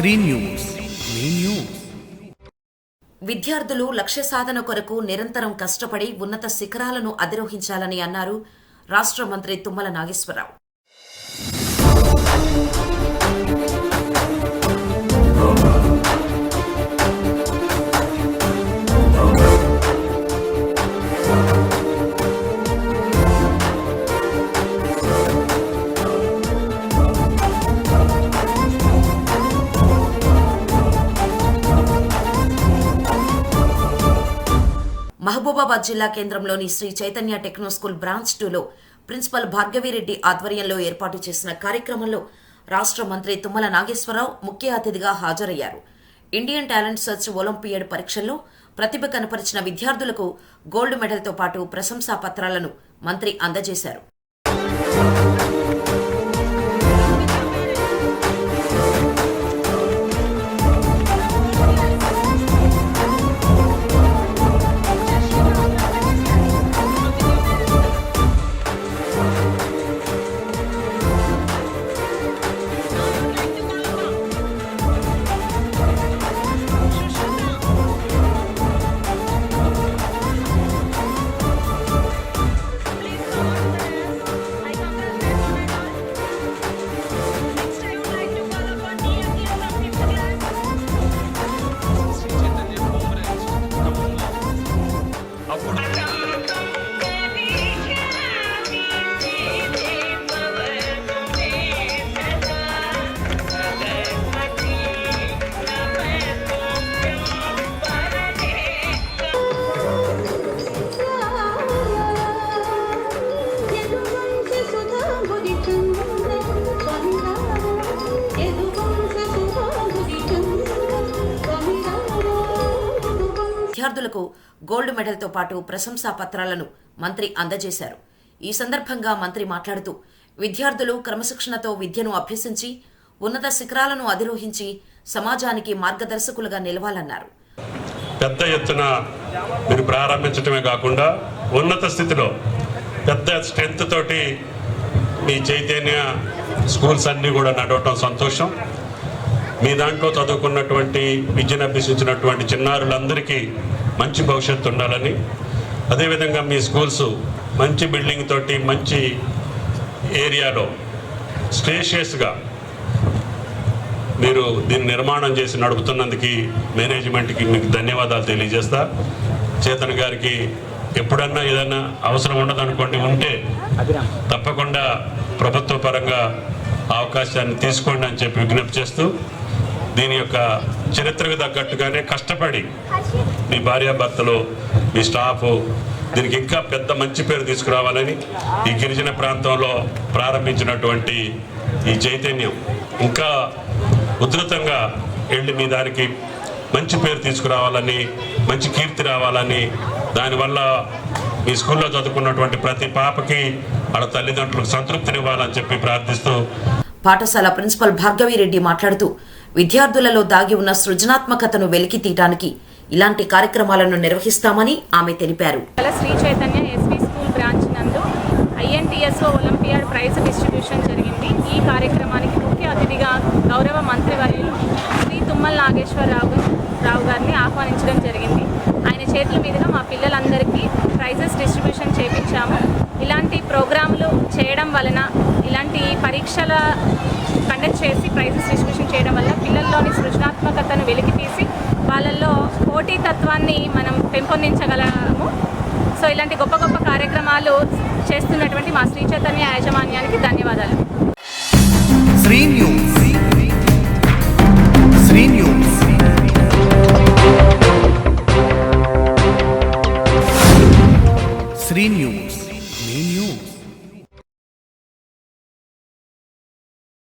Shri news మీ news. విద్యార్థులు లక్ష్య సాధన కొరకు నిరంతరం కష్టపడి ఉన్నత శిఖరాలను అధిరోహించాలని అన్నారు రాష్ట్ర మంత్రి తుమ్మల నాగేశ్వరరావు. మహబూబాబాద్ జిల్లా కేంద్రంలోని Sri Chaitanya techno school branch 2లో ప్రిన్సిపల్ భార్గవిరెడ్డి ఆధ్వర్యంలో ఏర్పాటు చేసిన కార్యక్రమంలో రాష్ట్ర మంత్రి తుమ్మల నాగేశ్వరరావు ముఖ్య అతిథిగా హాజరయ్యారు. ఇండియన్ టాలెంట్ సెర్చ్ ఒలింపియాడ్ పరీక్షల్లో ప్రతిభ కనపరిచిన విద్యార్థులకు గోల్డ్ మెడల్తో పాటు ప్రశంసా పత్రాలను మంత్రి అందజేశారు. విద్యార్థులకు గోల్డ్ మెడల్తో పాటు ప్రశంసా పత్రాలను మంత్రి అందజేశారు. ఈ సందర్భంగా మంత్రి మాట్లాడుతూ విద్యార్థులు క్రమశిక్షణతో విద్యను అభ్యసించి ఉన్నత శిఖరాలను అధిరోహించి సమాజానికి మార్గదర్శకులుగా నిలవాలన్నారు. పెద్ద ఎత్తున మీరు ప్రారంభించడమే కాకుండా ఉన్నత స్థితిలో పెద్ద స్ట్రెంత్ తోటి మీ చైతన్య స్కూల్స్ అన్నీ కూడా నడవటం సంతోషం. మీ దాంట్లో చదువుకున్నటువంటి విద్యను అభ్యసించినటువంటి చిన్నారులందరికీ మంచి భవిష్యత్తు ఉండాలని, అదేవిధంగా మీ స్కూల్స్ మంచి బిల్డింగ్ తోటి మంచి ఏరియాలో స్పేషియస్గా మీరు దీన్ని నిర్మాణం చేసి నడుపుతున్నందుకు మేనేజ్మెంట్కి మీకు ధన్యవాదాలు తెలియజేస్తా. చేతన్ గారికి ఎప్పుడన్నా ఏదైనా అవసరం ఉండదనుకోండి, ఉంటే తప్పకుండా ప్రభుత్వ పరంగా అవకాశాన్ని తీసుకోండి అని చెప్పి విజ్ఞప్తి చేస్తూ, దీని యొక్క చరిత్రకు తగ్గట్టుగానే కష్టపడి మీ భార్యాభర్తలు మీ స్టాఫ్ దీనికి ఇంకా పెద్ద మంచి పేరు తీసుకురావాలని, ఈ గిరిజన ప్రాంతంలో ప్రారంభించినటువంటి ఈ చైతన్యం ఇంకా ఉధృతంగా వెళ్ళి మీ దానికి మంచి పేరు తీసుకురావాలని, మంచి కీర్తి రావాలని, దానివల్ల మీ స్కూల్లో చదువుకున్నటువంటి ప్రతి పాపకి వాళ్ళ తల్లిదండ్రులకు సంతృప్తినివ్వాలని చెప్పి ప్రార్థిస్తూ పాఠశాల ప్రిన్సిపల్ భార్గవిరెడ్డి మాట్లాడుతూ విద్యార్థులలో దాగి ఉన్న సృజనాత్మకతను వెలికి తీయడానికి ఇలాంటి కార్యక్రమాలను నిర్వహిస్తామని ఆమె తెలిపారు. Sri Chaitanya SV school branch నందు INTSO ఒలింపియాడ్ ప్రైజ్ డిస్ట్రిబ్యూషన్ జరిగింది. ఈ కార్యక్రమానికి ముఖ్య అతిథిగా గౌరవ మంత్రివర్యులు శ్రీ తుమ్మల నాగేశ్వరరావు గారిని ఆహ్వానించడం జరిగింది. ఆయన చేతుల మీదుగా మా పిల్లలందరికీ ప్రైజెస్ డిస్ట్రిబ్యూషన్ చేయించాము. ఇలాంటి ప్రోగ్రాంలు చేయడం వలన, ఇలాంటి పరీక్షల కండక్ట్ చేసి ప్రైజెస్ డిస్ట్రిబ్యూషన్ చేయడం వల్ల పిల్లల్లోని సృజనాత్మకతను వెలికి తీసి వాళ్ళల్లో పోటీతత్వాన్ని మనం పెంపొందించగలము. సో ఇలాంటి గొప్ప గొప్ప కార్యక్రమాలు చేస్తున్నటువంటి మా శ్రీ చైతన్య యాజమాన్యానికి ధన్యవాదాలు. Sri news. Sri news. Sri news.